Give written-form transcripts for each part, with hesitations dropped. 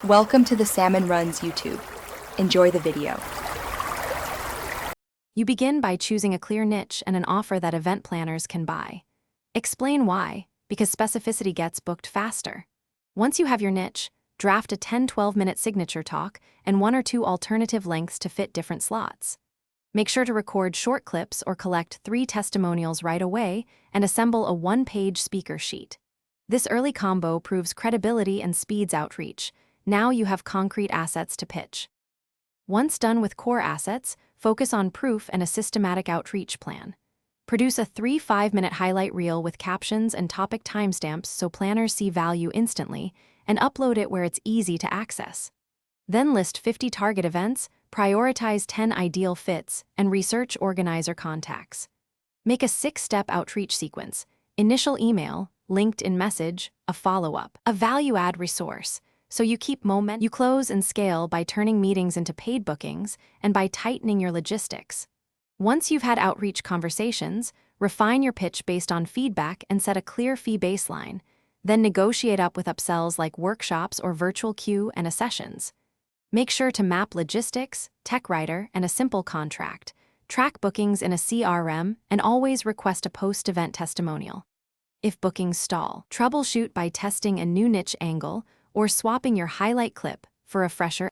Welcome to the Salmon Runs YouTube. Enjoy the video. You begin by choosing a clear niche and an offer that event planners can buy. Explain why, because specificity gets booked faster. Once you have your niche, draft a 10-12-minute signature talk and 1 or 2 alternative lengths to fit different slots. Make sure to record short clips or collect 3 testimonials right away and assemble a 1-page speaker sheet. This early combo proves credibility and speeds outreach. Now you have concrete assets to pitch. Once done with core assets, focus on proof and a systematic outreach plan. Produce a 3-5-minute highlight reel with captions and topic timestamps so planners see value instantly, and upload it where it's easy to access. Then list 50 target events, prioritize 10 ideal fits, and research organizer contacts. Make a 6-step outreach sequence: initial email, LinkedIn message, a follow-up, a value-add resource. So you keep momentum. You close and scale by turning meetings into paid bookings and by tightening your logistics. Once you've had outreach conversations, refine your pitch based on feedback and set a clear fee baseline. Then negotiate up with upsells like workshops or virtual queue and sessions. Make sure to map logistics, tech writer, and a simple contract. Track bookings in a CRM and always request a post-event testimonial. If bookings stall, troubleshoot by testing a new niche angle or swapping your highlight clip for a fresher.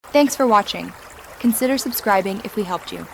Thanks for watching. Consider subscribing if we helped you.